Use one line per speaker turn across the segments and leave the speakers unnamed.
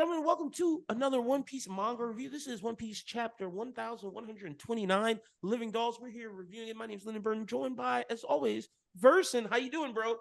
gentlemen, welcome to another One Piece manga review. This is One Piece chapter 1129, Living Dolls. We're here reviewing it. My name is Lyndon Burton, joined by, as always, Verson. How you doing, bro?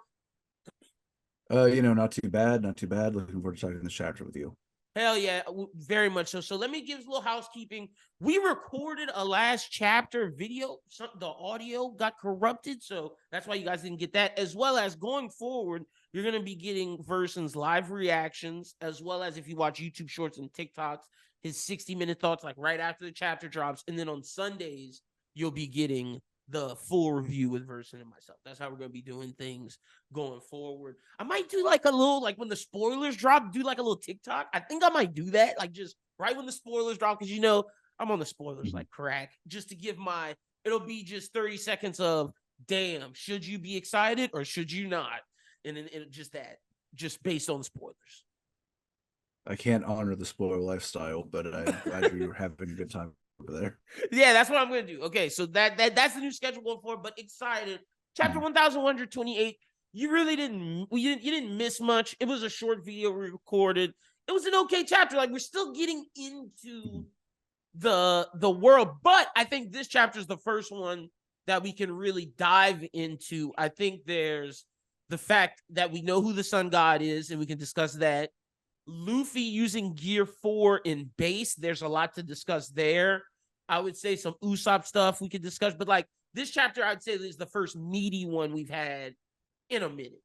Not too bad, not too bad. Looking forward to talking this chapter with you.
Hell yeah, very much so. So let me give a little housekeeping. We recorded a last chapter video. The audio got corrupted, so that's why you guys didn't get that. As well as going forward, you're going to be getting Verson's live reactions, as well as if you watch YouTube Shorts and TikToks, his 60-minute thoughts, like right after the chapter drops. And then on Sundays, you'll be getting the full review with Verson and myself. That's how we're going to be doing things going forward. I might do like a little, like when the spoilers drop, do like a little TikTok. I think I might do that, like just right when the spoilers drop, because I'm on the spoilers like crack, just to give it'll be just 30 seconds of, damn, should you be excited or should you not? And then just based on the spoilers.
I can't honor the spoiler lifestyle, but I'm glad you're having a good time over there.
Yeah, that's what I'm gonna do. Okay, so that's the new schedule going forward, but excited. Chapter 1128. You really you didn't miss much. It was a short video we recorded. It was an okay chapter. Like, we're still getting into the world, but I think this chapter is the first one that we can really dive into. I think there's the fact that we know who the Sun God is, and we can discuss that. Luffy using Gear 4 in base. There's a lot to discuss there. I would say some Usopp stuff we could discuss, but like this chapter, I'd say is the first meaty one we've had in a minute.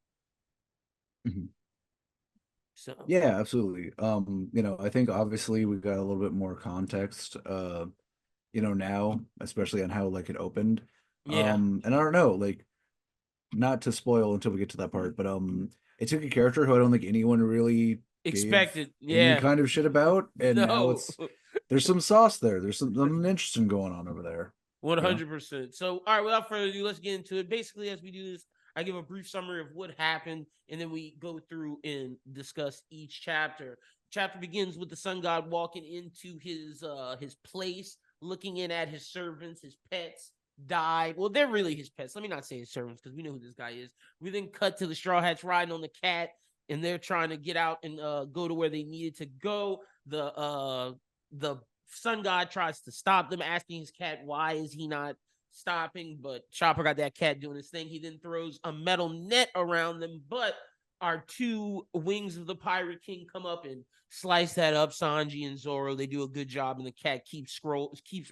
So
yeah, absolutely. I think obviously we've got a little bit more context, now, especially on how like it opened.
Yeah.
And I don't know, like, not to spoil until we get to that part, but it took a character who I don't think anyone really
expected,
any kind of shit about, and now there's some sauce there. There's something interesting going on over there.
100%. So, all right, without further ado, let's get into it. Basically, as we do this, I give a brief summary of what happened, and then we go through and discuss each chapter. Chapter begins with the Sun God walking into his place, looking in at his servants, his pets died. Well, they're really his pets. Let me not say his servants, because we know who this guy is. We then cut to the Straw Hats riding on the cat, and they're trying to get out and go to where they needed to go. The Sun God tries to stop them, asking his cat why is he not stopping, but Chopper got that cat doing his thing. He then throws a metal net around them, but our two wings of the Pirate King come up and slice that up. Sanji and Zoro, they do a good job, and the cat keeps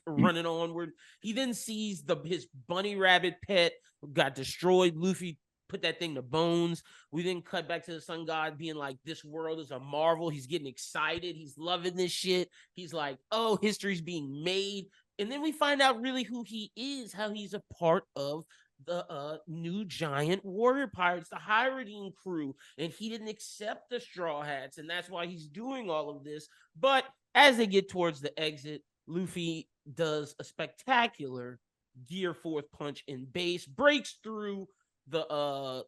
running onward. He then sees his bunny rabbit pet got destroyed. Luffy put that thing to bones. We then cut back to the Sun God being like, this world is a marvel. He's getting excited. He's loving this shit. He's like, oh, history's being made. And then we find out really who he is, how he's a part of the new giant warrior pirates, the Hyrodine crew, and he didn't accept the Straw Hats, and that's why he's doing all of this. But as they get towards the exit, Luffy does a spectacular Gear 4th punch in base, breaks through the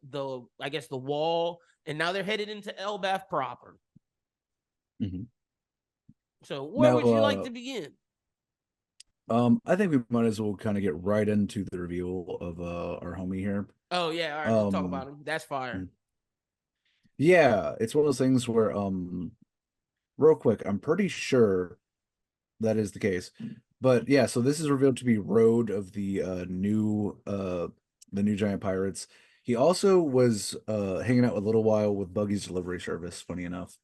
wall, and now they're headed into Elbaf proper. So where would you like to begin?
I think we might as well kind of get right into the reveal of our homie here.
Oh yeah, all right, we'll talk about him. That's fire.
Yeah, it's one of those things where real quick, I'm pretty sure that is the case. But yeah, so this is revealed to be Road of the new giant pirates. He also was hanging out a little while with Buggy's delivery service, funny enough.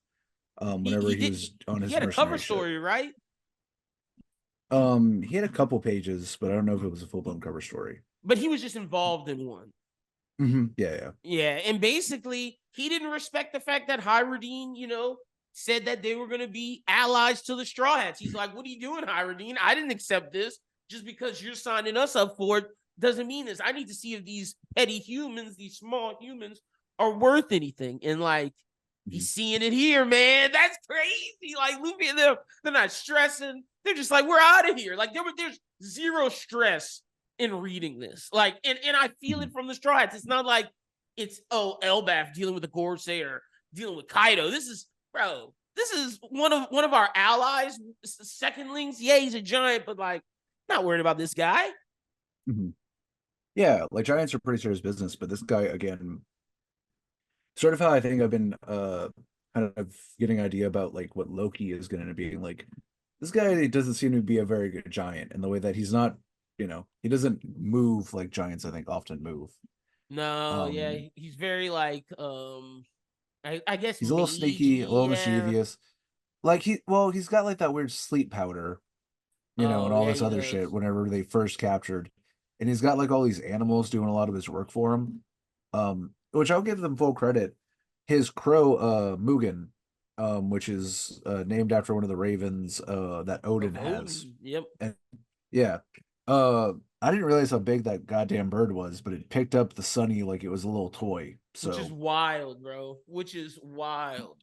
Whenever he was on his,
he had a cover story, right?
He had a couple pages, but I don't know if it was a full-blown cover story.
But he was just involved in one.
Yeah.
And basically, he didn't respect the fact that Hyrodine, said that they were going to be allies to the Straw Hats. He's like, what are you doing, Hyrodine? I didn't accept this. Just because you're signing us up for it doesn't mean this. I need to see if these petty humans, these small humans, are worth anything. And like, he's seeing it here, man. That's crazy. Like, Luffy and them, they're not stressing. They're just like, we're out of here. Like, there's zero stress in reading this. Like, and I feel it from the Straw Hats. It's not like it's, Elbaf dealing with the Corsair, dealing with Kaido. This is one of our allies, secondlings. Yeah, he's a giant, but like, not worried about this guy.
Yeah, like giants are pretty serious business, but this guy, again, sort of how I think I've been kind of getting an idea about like what Loki is going to be. Like this guy doesn't seem to be a very good giant in the way that he's not, he doesn't move like giants, I think, often move.
No, yeah,
Um,
he's very like I guess
he's a little sneaky, a
magey,
little
yeah.
mischievous. Like he's got like that weird sleep powder, and
Oh
all
yeah,
this
he
other shit
does.
whenever they first captured. And he's got like all these animals doing a lot of his work for him. Which I'll give them full credit. His crow, Mugen, which is named after one of the ravens that Odin
Of
has.
Odin. Yep.
And yeah. Uh I didn't realize how big that goddamn bird was, but it picked up the Sunny like it was a little toy.
Which is
So
wild, bro. Which is wild.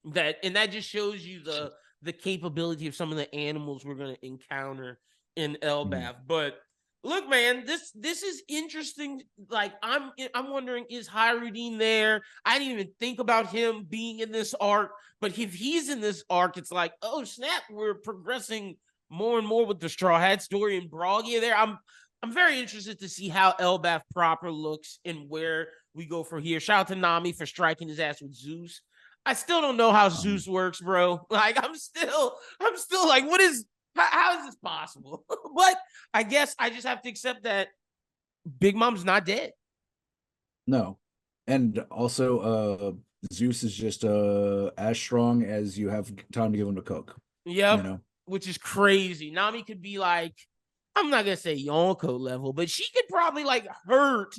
That just shows you the capability of some of the animals we're gonna encounter in
mhm.
Elbaf. But look, man, this is interesting. Like I'm wondering, is Hyrudine there? I didn't even think about him being in this arc, but if he's in this arc, it's like, oh snap, we're progressing more and more with the Straw Hat story and Bragia there. I'm very interested to see how Elbaf proper looks and where we go from here. Shout out to Nami for striking his ass with Zeus. I still don't know how
um
Zeus works, bro. Like I'm still like, what is how is this possible? But I guess I just have to accept that Big Mom's not dead.
no. And also Zeus is just as strong as you have time to give him to cook, you
Yep,
know.
which is crazy. Nami could be like, I'm not gonna say Yonko level, but she could probably like hurt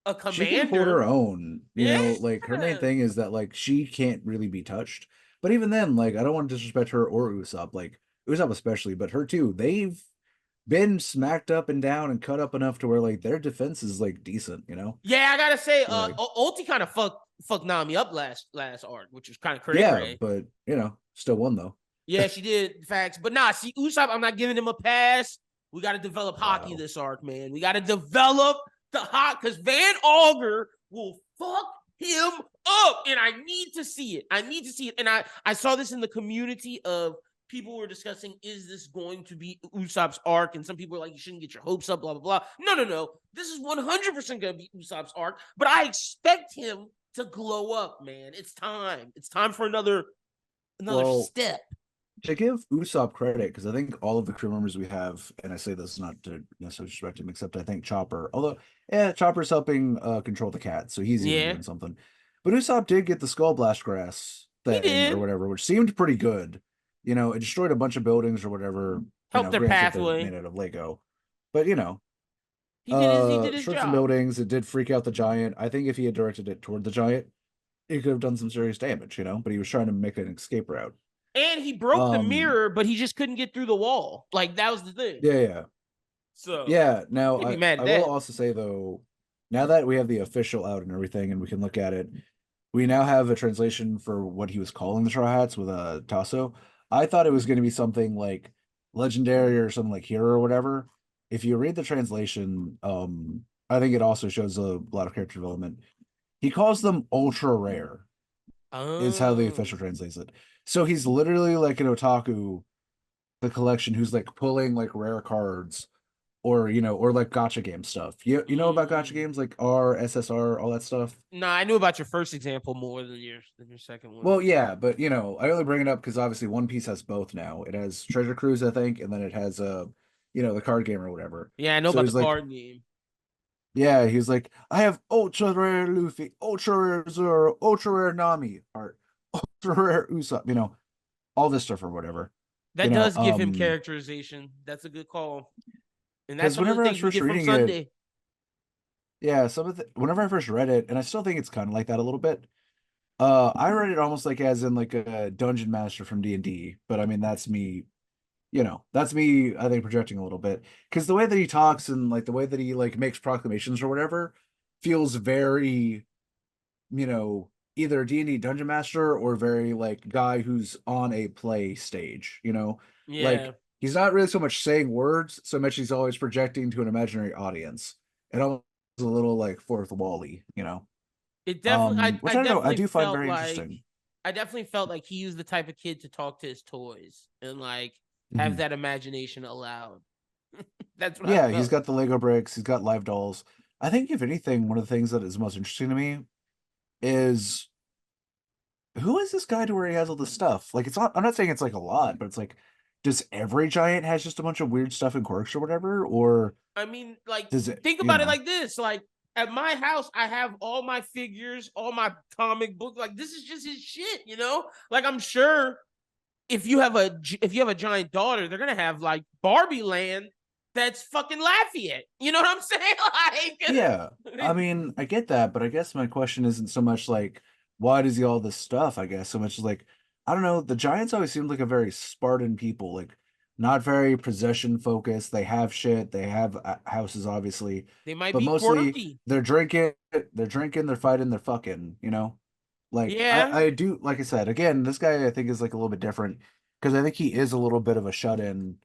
a
She can hold her
commander.
own,
Yeah,
like her main thing is that like she can't really be touched. But even then, like I don't want to disrespect her or Usopp, like Usopp especially, but her too. They've been smacked up and down and cut up enough to where like their defense is like decent, you know?
yeah. I gotta say,
Like,
Ulti kind of fucked Nami up last arc, which was kind of cray
yeah,
cray.
but still won though.
Yeah, she did. Facts. But nah, see, Usopp, I'm not giving him a pass. We got to develop hockey
Wow.
this arc, man. We got to develop the hot because Van Auger will fuck him up. And I need to see it. I need to see it. And I saw this in the community of people were discussing, is this going to be Usopp's arc? And some people were like, you shouldn't get your hopes up, blah, blah, blah. No, no, no. This is 100% going to be Usopp's arc. But I expect him to glow up, man. It's time. It's time for another
Well,
step.
to give Usopp credit, because I think all of the crew members we have, and I say this not to necessarily disrespect him, except I think Chopper, although yeah, Chopper's helping control the cat, so he's even
Yeah,
doing something. But Usopp did get the Skull Blast Grass
he
thing or
did.
whatever, which seemed pretty good. It destroyed a bunch of buildings or whatever.
Help their
Granted they're made
pathway.
out of Lego, but
He did his
destroyed some
job.
buildings. It did freak out the giant. I think if he had directed it toward the giant, it could have done some serious damage. But he was trying to make an escape route.
And he broke the
Um,
mirror, but he just couldn't get through the wall. Like that was the thing.
yeah, yeah.
So
Yeah, now
can't be
I
mad at
I will
that.
also say though, now that we have the official out and everything, and we can look at it, we now have a translation for what he was calling the Straw Hats with a Tasso. I thought it was going to be something like legendary or something like hero or whatever. If you read the translation, I think it also shows a lot of character development. He calls them ultra rare, is how the
Oh.
official translates it. So he's literally like an otaku, the collection who's like pulling like rare cards or like gotcha game stuff. You know about gotcha
Mm.
games like R, SSR, all that stuff?
Nah, I knew about your first example more than your second one.
Well, yeah, but I only bring it up because obviously One Piece has both now. It has Treasure Cruise, I think, and then it has the card game or whatever.
Yeah, I know
So
about the
he's like,
card game.
yeah, he's like, I have ultra rare Luffy, ultra rare Zoro, ultra rare Nami, or ultra rare Usopp, all this stuff or whatever. You
That
know,
does give him characterization. That's a good call. And that's
because
some of the
whenever I was
things we
first
get from
reading it,
Sunday.
yeah, whenever I first read it, and I still think it's kind of like that a little bit. I read it almost like as in like a dungeon master from D&D, but I mean that's me, I think, projecting a little bit. Because the way that he talks and like the way that he like makes proclamations or whatever feels very, either D&D dungeon master or very like guy who's on a play stage.
Yeah.
Like he's not really so much saying words, so much he's always projecting to an imaginary audience. It almost a little like fourth Wally.
It definitely
Which
I
I don't know, I
definitely
do find
felt
very
like
interesting.
he was the type of kid to talk to his toys and like have
Mhm.
that imagination allowed. That's what I
Yeah, he's
felt.
got the Lego bricks, he's got live dolls. I think if anything, one of the things that is most interesting to me is who is this guy to where he has all this stuff? Like, it's not. I'm not saying it's like a lot, but it's like, does every giant has just a bunch of weird stuff and quirks or whatever, or
I mean, like,
does it?
think
You
about it
know?
like this. Like, at my house, I have all my figures, all my comic books. Like, this is just his shit, you know? Like, I'm sure if you have a giant daughter, they're gonna have like Barbie Land that's fucking Lafayette. You know what I'm saying?
Yeah. I
Like,
mean, I get that, but I guess my question isn't so much like why does he all this stuff? I guess so much as like I don't know. The Giants always seemed like a very Spartan people, like not very possession focused. They have shit. They have houses, obviously,
they might
but
be
mostly
quirky.
they're drinking, they're fighting, they're fucking. You know. Like
Yeah.
I do, like I said, again, this guy I think is like a little bit different because I think he is a little bit of a shut in,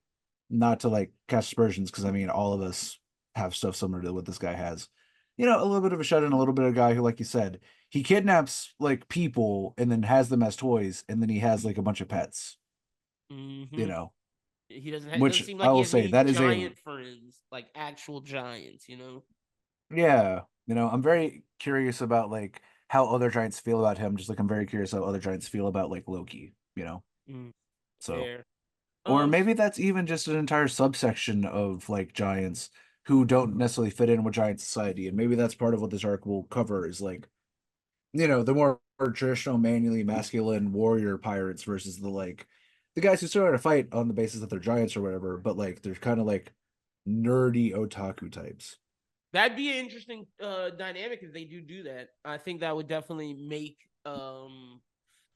not to like cast aspersions, because I mean all of us have stuff similar to what this guy has. You know, a little bit of a shut in, a little bit of a guy who, like you said, he kidnaps like people and then has them as toys, and then he has like a bunch of pets, you
Mm-hmm.
know,
It doesn't
which
seem
I
like he
will
has
say
any
that is a
giant friends, like actual giants, you know?
yeah, I'm very curious about like how other giants feel about him, just like I'm very curious how other giants feel about like Loki.
Mm,
So
fair.
or
Um,
maybe that's even just an entire subsection of like giants who don't necessarily fit in with giant society. And maybe that's part of what this arc will cover is like, the more traditional, manually masculine warrior pirates versus the like the guys who still want to fight on the basis that they're giants or whatever, but like they're kind of like nerdy otaku types.
that'd be an interesting dynamic if they do that. I think that would definitely make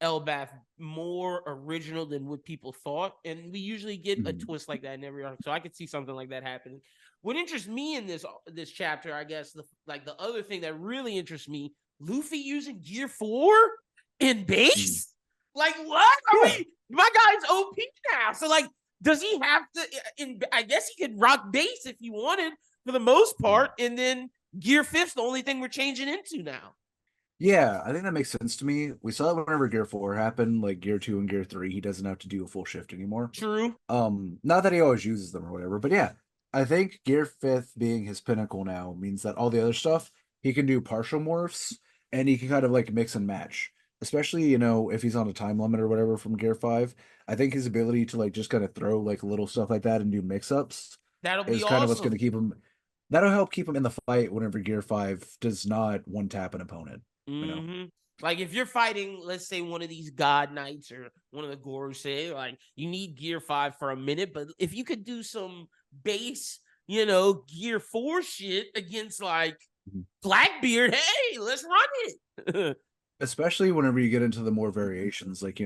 Elbath more original than what people thought. And we usually get a
Mhm.
twist like that in every arc. So I could see something like that happening. What interests me in this chapter, I guess, the other thing that really interests me, Luffy using Gear 4 in
Mm.
base? Like what? Are
Yeah.
we my guy's OP now. So like does he have to I guess he could rock base if he wanted for the most
Mm.
part, and then Gear 5's the only thing we're changing into now.
Yeah, I think that makes sense to me. We saw it whenever Gear 4 happened, like Gear 2 and Gear 3, he doesn't have to do a full shift anymore.
True.
Not that he always uses them or whatever, but yeah, I think Gear Fifth being his pinnacle now means that all the other stuff he can do partial morphs and he can kind of like mix and match. Especially, if he's on a time limit or whatever from Gear 5. I think his ability to like just kind of throw like little stuff like that and do mix-ups
That'll be
is kind of what's
awesome.
gonna keep him that'll help keep him in the fight whenever Gear 5 does not one tap an opponent, you know.
Mm-hmm. Like if you're fighting, let's say one of these God Knights or one of the Gorosei, like you need Gear 5 for a minute, but if you could do some base, Gear 4 shit against like
Mhm.
Blackbeard, hey, let's run it.
Especially whenever you get into the more variations, like,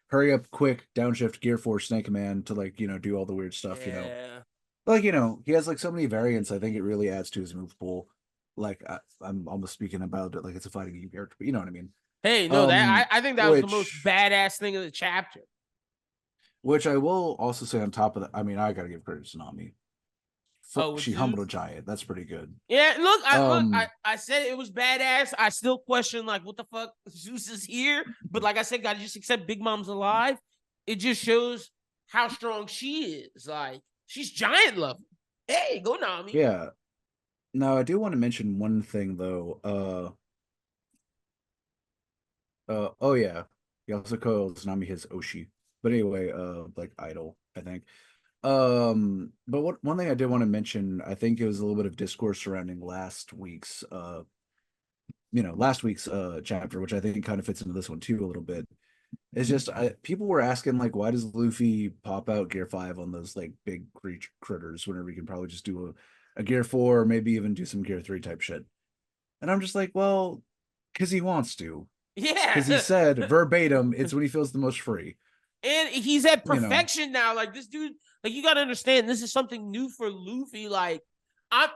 hurry up quick, downshift, gear four, snake man to like, do all the weird stuff.
Yeah.
Like, he has like so many variants. I think it really adds to his move pool. Like I'm almost speaking about it like it's a fighting game character, but you know what I mean.
Hey, no, that
Um,
I think that was the most
which
badass thing of the chapter.
which I will also say on top of that, I mean, I gotta give credit to Tsunami.
Oh, with
She humbled a
Zeus.
giant. That's pretty good.
Yeah, look,
Um,
I said it was badass. I still question like what the fuck Zeus is here, but like I said, gotta just accept Big Mom's alive. It just shows how strong she is. Like she's giant level. Hey, go Nami.
yeah. Now I do want to mention one thing though. Oh yeah. He also calls Nami his Oshi. But anyway, like idol, I think. But what one thing I did want to mention, I think it was a little bit of discourse surrounding last week's chapter, which I think kind of fits into this one too a little bit. It's just people were asking like, why does Luffy pop out Gear 5 on those like big critters whenever he can probably just do a Gear 4 or maybe even do some Gear 3 type shit? And I'm just like, well, because he wants to. Because he
Yeah.
said verbatim, it's when he feels the most free.
And he's at
You know,
perfection now. Like this dude, like you gotta understand, this is something new for Luffy. Like I,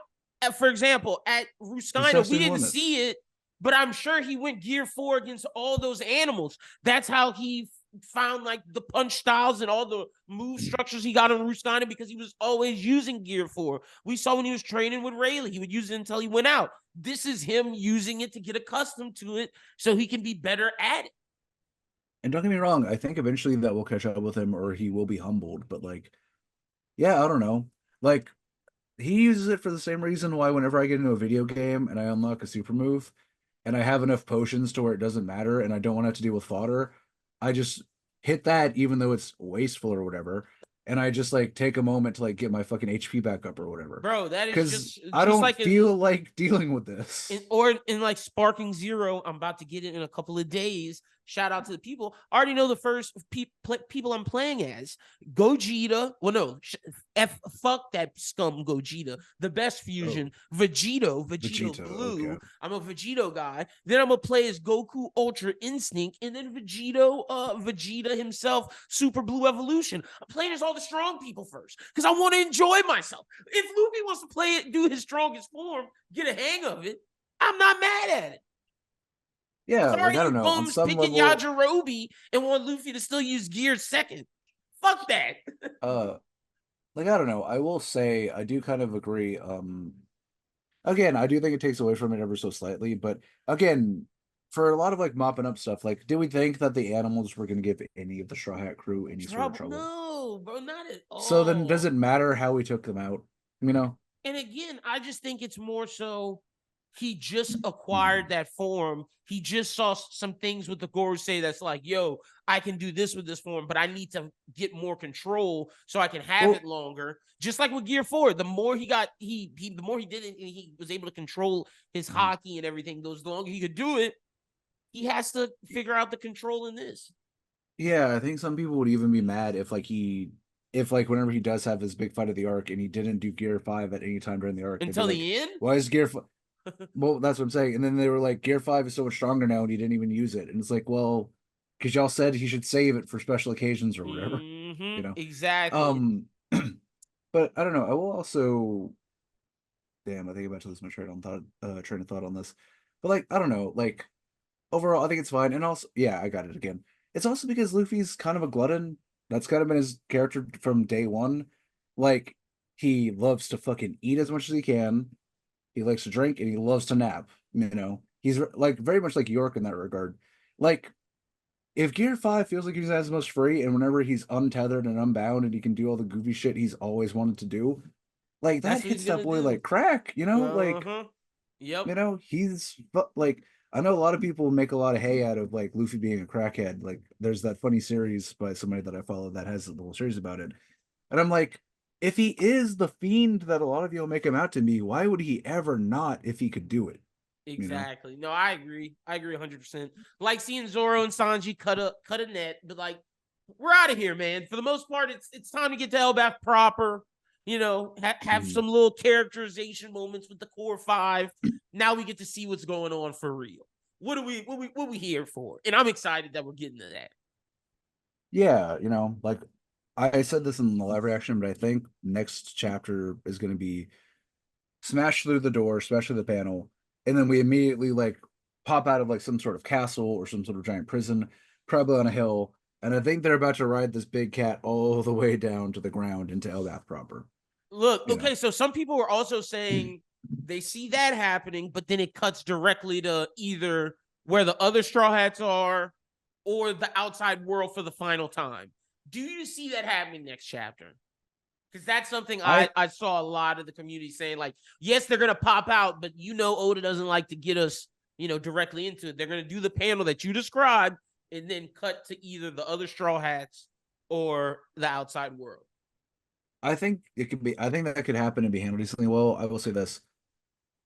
for example, at
he's
Rustina, we
testing
didn't
limits.
see it, but I'm sure he went Gear 4 against all those animals. That's how he found like the punch styles and all the move structures he got on Rustina because he was always using Gear 4. We saw when he was training with Rayleigh, he would use it until he went out. This is him using it to get accustomed to it so he can be better at it.
And don't get me wrong, I think eventually that will catch up with him or he will be humbled. But like, yeah, I don't know. Like, he uses it for the same reason why whenever I get into a video game and I unlock a super move, and I have enough potions to where it doesn't matter and I don't want to have to deal with fodder, I just hit that even though it's wasteful or whatever. And I just like take a moment to like get my fucking HP back up or whatever.
Bro, that is
Because I
just
don't
like
feel like dealing with this.
or in like Sparking Zero. I'm about to get it in a couple of days. Shout out to the people. I already know the first people I'm playing as. Gogeta. Well, no, fuck that scum Gogeta. The best fusion, Vegito Blue.
Okay.
I'm a Vegito guy. Then I'm gonna play as Goku Ultra Instinct, and then Vegeta himself, Super Blue Evolution. I'm playing as all the strong people first because I want to enjoy myself. If Luffy wants to play it, do his strongest form, get a hang of it, I'm not mad at it.
Yeah,
Sorry,
like I don't know. On
bums
some
picking
level,
Yajirobe and want Luffy to still use Gear second. Fuck that.
like I don't know. I will say I do kind of agree. Again, I do think it takes away from it ever so slightly, but again, for a lot of like mopping up stuff, like do we think that the animals were going to give any of the Straw Hat crew any sort of trouble?
No, bro, not at all.
So then, does it matter how we took them out? You know.
And again, I just think it's more so he just acquired that form. He just saw some things with the Gorosei that's like, yo, I can do this with this form, but I need to get more control so I can have it longer. Just like with Gear 4, the more he got, the more he did it, and he was able to control his hockey and everything. The longer he could do it, he has to figure out the control in this.
Yeah, I think some people would even be mad if whenever he does have this big fight of the arc and he didn't do Gear 5 at any time during the arc
Until
like,
the end?
Why is Gear 5? Well, that's what I'm saying. And then they were like, Gear 5 is so much stronger now and he didn't even use it. And it's like, well, because y'all said he should save it for special occasions or whatever. You know?
Exactly.
But I don't know. I will also damn, I think about to lose my train of thought on this. But like, I don't know, like overall, I think it's fine. And also, yeah, I got it again. It's also because Luffy's kind of a glutton. That's kind of been his character from day one. Like, he loves to fucking eat as much as he can. He likes to drink and he loves to nap. You know, he's like very much like York in that regard. Like, if Gear 5 feels like he's as most free, and whenever he's untethered and unbound and he can do all the goofy shit he's always wanted to do, like that hits that boy like crack, you know? Like,
yep.
you know, he's like, I know a lot of people make a lot of hay out of like Luffy being a crackhead. Like, there's that funny series by somebody that I follow that has a little series about it. And I'm like, if he is the fiend that a lot of you will make him out to be, why would he ever not if he could do it?
Exactly. You know? No, I agree. I agree 100%. Like seeing Zoro and Sanji cut a net, but like, we're out of here, man. For the most part, it's time to get to Elbaf proper. You know, have some little characterization moments with the core 5. Now we get to see what's going on for real. What we here for? And I'm excited that we're getting to that.
Yeah, you know, like I said this in the live reaction, but I think next chapter is going to be smash through the door, smash through the panel, and then we immediately like pop out of like some sort of castle or some sort of giant prison, probably on a hill. And I think they're about to ride this big cat all the way down to the ground into Elbaf proper.
Look, okay, so some people were also saying they see that happening, but then it cuts directly to either where the other Straw Hats are or the outside world for the final time. Do you see that happening next chapter? Because that's something I saw a lot of the community saying, like, yes, they're going to pop out, but you know Oda doesn't like to get us, you know, directly into it. They're going to do the panel that you described and then cut to either the other Straw Hats or the outside world.
I think it could be. I think that could happen and be handled decently well. I will say this: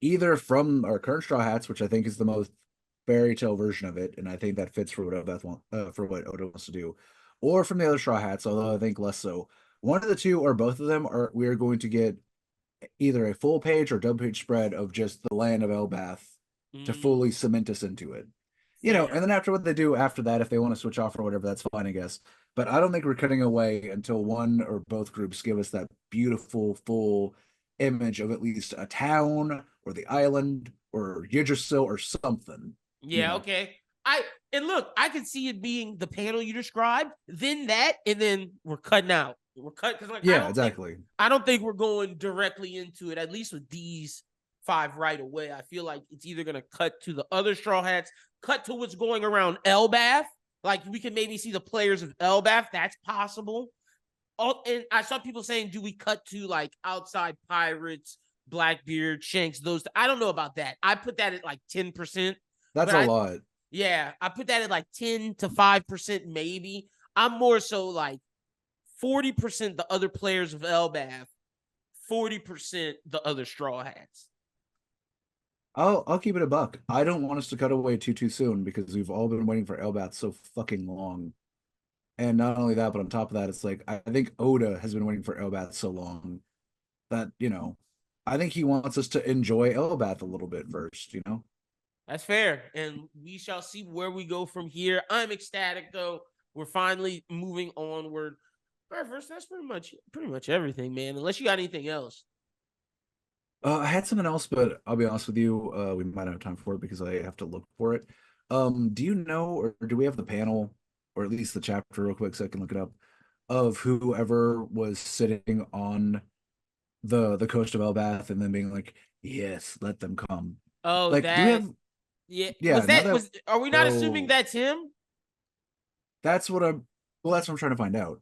either from our current Straw Hats, which I think is the most fairy tale version of it, and I think that fits for what Oda wants to do, or from the other Straw Hats, although I think less so. One of the two or both of them are we are going to get either a full page or double page spread of just the land of Elbaf to fully cement us into it. You know, and then after what they do after that, if they want to switch off or whatever, that's fine, I guess. But I don't think we're cutting away until one or both groups give us that beautiful, full image of at least a town or the island or Yggdrasil or something.
Yeah, you know? Okay. I can see it being the panel you described, then that, and then we're cutting out. We're cut because
exactly.
I don't think we're going directly into it, at least with these 5 right away. I feel like it's either gonna cut to the other Straw Hats, cut to what's going around Elbaf. Like we can maybe see the players of Elbaf. That's possible. And I saw people saying, do we cut to like outside pirates, Blackbeard, Shanks, those? I don't know about that. I put that at like 10%.
That's
But
a lot.
yeah, I put that at like 10 to 5% maybe. I'm more so like 40% the other players of Elbath, 40% the other Straw Hats.
I'll keep it a buck. I don't want us to cut away too soon because we've all been waiting for Elbath so fucking long. And not only that, but on top of that, it's like I think Oda has been waiting for Elbath so long that, I think he wants us to enjoy Elbath a little bit first,
That's fair. And we shall see where we go from here. I'm ecstatic though. We're finally moving onward. All right, first, that's pretty much everything, man. Unless you got anything else.
I had something else, but I'll be honest with you, we might not have time for it because I have to look for it. Do you know, or do we have the panel, or at least the chapter real quick so I can look it up, of whoever was sitting on the coast of Elbath and then being like, yes, let them come.
Oh,
Like, do we
that
have,
yeah.
yeah, now that
Are we not assuming
no,
that's him?
that's what I'm, well, that's what I'm trying to find out.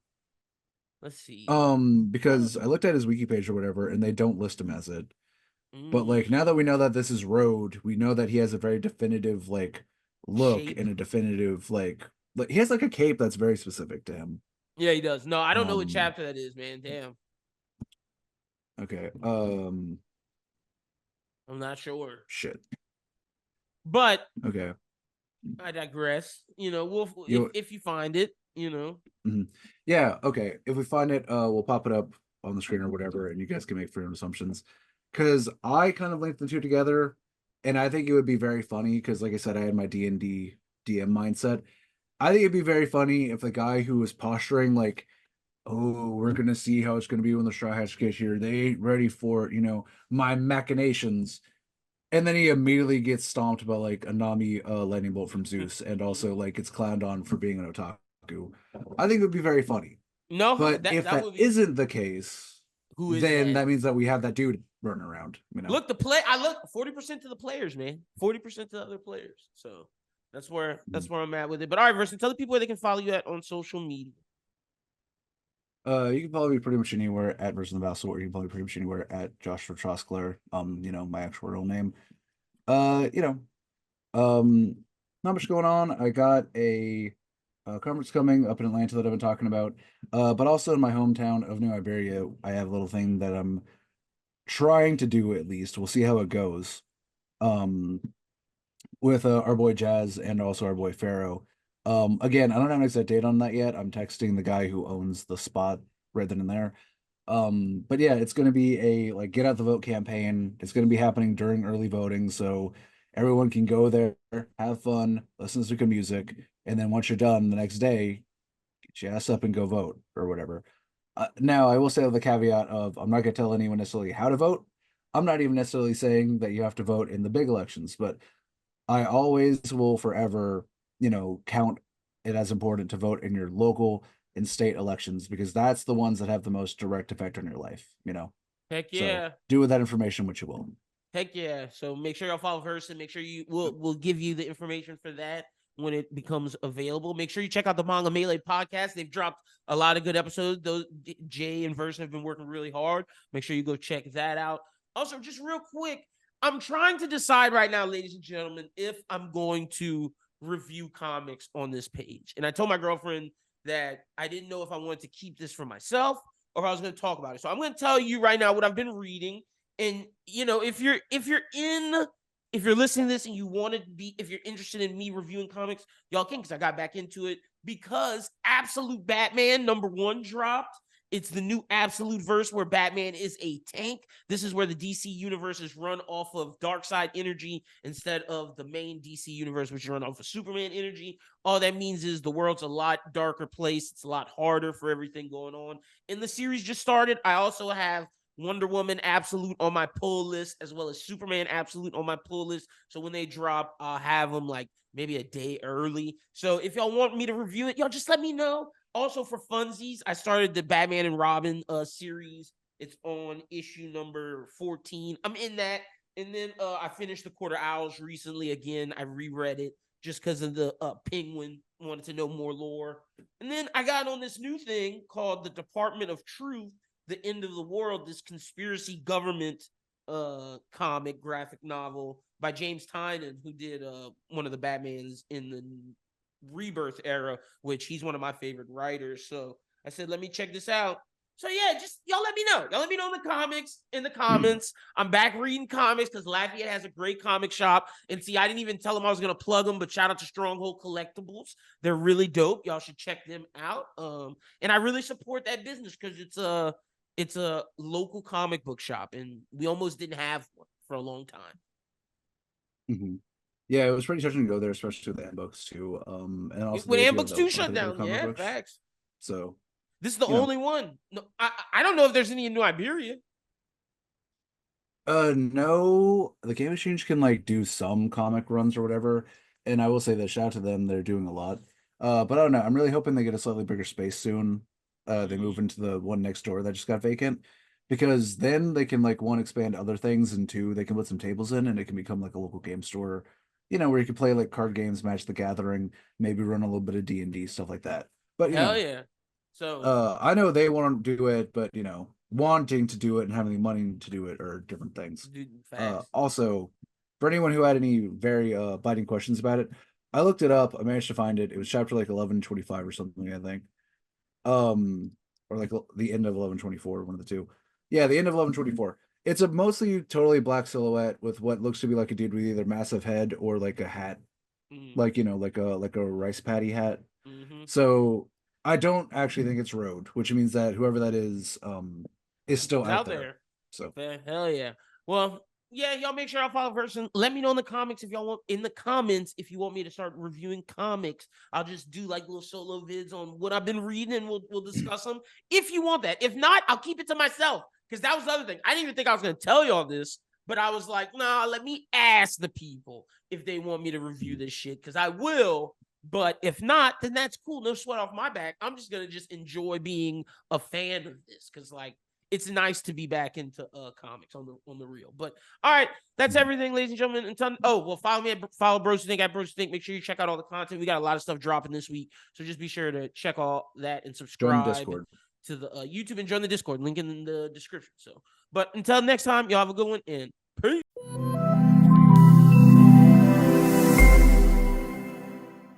Let's see. Uh,
Because I looked at his wiki page or whatever, and they don't list him as it. But like now
mm,
that we know that this is Road, we know that he has a very definitive like look
shape.
and a definitive like he has like a cape that's very specific to him.
Yeah, he does. No, I don't know what
Um,
chapter that is, man. Damn.
okay.
I'm not sure.
Shit.
But
Okay.
I digress. We'll
You
if you find it.
mhm. Yeah, okay. If we find it, we'll pop it up on the screen or whatever, and you guys can make your own assumptions. Because I kind of linked the two together, and I think it would be very funny. Because, like I said, I had my D&D DM mindset. I think it'd be very funny if the guy who was posturing, like, oh, we're gonna see how it's gonna be when the Straw Hats get here. They ain't ready for it, my machinations. And then he immediately gets stomped by like a Nami lightning bolt from Zeus, and also like gets clowned on for being an otaku. I think it would be very funny.
No,
But
that
if
that
that
would be.
isn't the case,
Who is
then
that?
that means that we have that dude running around.
Look, I look 40% to the players, man. 40% to the other players. So that's where I'm at with it. But all right, Verson, tell the people where they can follow you at on social media.
You can follow me pretty much anywhere at Versus the Vassal, or you can follow me pretty much anywhere at Joshua Troskler, my actual real name. Uh, you know, Um, Not much going on. I got a conference coming up in Atlanta that I've been talking about. But also in my hometown of New Iberia, I have a little thing that I'm trying to do at least. We'll see how it goes. Um, with our boy Jazz and also our boy Pharaoh. Again, I don't have an exact date on that yet. I'm texting the guy who owns the spot right then and there. But yeah, it's going to be a like get out the vote campaign. It's going to be happening during early voting, so everyone can go there, have fun, listen to some good music, and then once you're done the next day, get your ass up and go vote or whatever. Now, I will say with the caveat of I'm not going to tell anyone necessarily how to vote. I'm not even necessarily saying that you have to vote in the big elections, but I always will forever, count it as important to vote in your local and state elections because that's the ones that have the most direct effect on your life.
Heck
So
yeah.
do with that information what you will.
Heck yeah. So make sure y'all follow Verson. Make sure we'll give you the information for that when it becomes available. Make sure you check out the Manga Melee podcast. They've dropped a lot of good episodes. Those Jay and Verson have been working really hard. Make sure you go check that out. Also, just real quick, I'm trying to decide right now, ladies and gentlemen, if I'm going to review comics on this page. And I told my girlfriend that I didn't know if I wanted to keep this for myself or if I was going to talk about it. So I'm going to tell you right now what I've been reading. And if you're listening to this and you want to be, if you're interested in me reviewing comics, y'all can, because I got back into it because Absolute Batman #1 dropped. It's the new Absolute verse where Batman is a tank. This is where the DC universe is run off of Darkseid energy instead of the main DC universe, which is run off of Superman energy. All that means is the world's a lot darker place. It's a lot harder for everything going on. And the series just started. I also have Wonder Woman Absolute on my pull list, as well as Superman Absolute on my pull list. So when they drop, I'll have them like maybe a day early. So if y'all want me to review it, y'all just let me know. Also for funsies, I started the Batman and Robin series. It's on issue number 14. I'm in that. And then I finished the Quarter Owls recently. Again, I reread it just because of the Penguin. Wanted to know more lore. And then I got on this new thing called the Department of Truth, the end of the world, this conspiracy government comic graphic novel by James Tynion, who did one of the Batmans in the Rebirth era, which he's one of my favorite writers. So I said, let me check this out. So yeah, just y'all let me know. Y'all let me know in the comments. I'm back reading comics because Lafayette has a great comic shop. And see, I didn't even tell them I was gonna plug them, but shout out to Stronghold Collectibles. They're really dope. Y'all should check them out. And I really support that business because it's a local comic book shop, and we almost didn't have one for a long time.
Mm-hmm. Yeah, it was pretty touching to go there, especially with the books too. And also
When
the idea
Books
that
2
was
shut
something to do
down,
with comic
yeah,
books.
facts.
So
This is the only one. No, I don't know if there's any in New Iberia.
No, the Game Exchange can like do some comic runs or whatever, and I will say that shout out to them, they're doing a lot. But I don't know. I'm really hoping they get a slightly bigger space soon. They move into the one next door that just got vacant, because then they can like one expand other things, and two they can put some tables in, and it can become like a local game store, where you can play like card games, Magic the Gathering, maybe run a little bit of D&D stuff like that. But
Hell yeah. So
I know they want to do it, but wanting to do it and having the money to do it are different things.
dude, facts.
Also, for anyone who had any very biting questions about it, I looked it up. I managed to find it. It was chapter like 1125 or something, I think. Or like the end of 1124, one of the two. Yeah, the end of 1124. It's a mostly totally black silhouette with what looks to be like a dude with either massive head or like a hat, like like a rice patty hat. So I don't actually think it's Road, which means that whoever that is still
It's
out there. So
hell yeah. Well, yeah, y'all make sure y'all follow person. Let me know in the comments if y'all want if you want me to start reviewing comics. I'll just do like little solo vids on what I've been reading, and we'll discuss them if you want that. If not, I'll keep it to myself, because that was the other thing. I didn't even think I was gonna tell y'all this, but I was like, nah, let me ask the people if they want me to review this shit, because I will. But if not, then that's cool. No sweat off my back. I'm just gonna enjoy being a fan of this, because like it's nice to be back into comics on the real. But all right, that's everything, ladies and gentlemen. Follow me follow Bros Think at Bros Think. Make sure you check out all the content. We got a lot of stuff dropping this week, so just be sure to check all that and subscribe to the YouTube and join the Discord. Link in the description. So, but until next time, y'all have a good one and peace.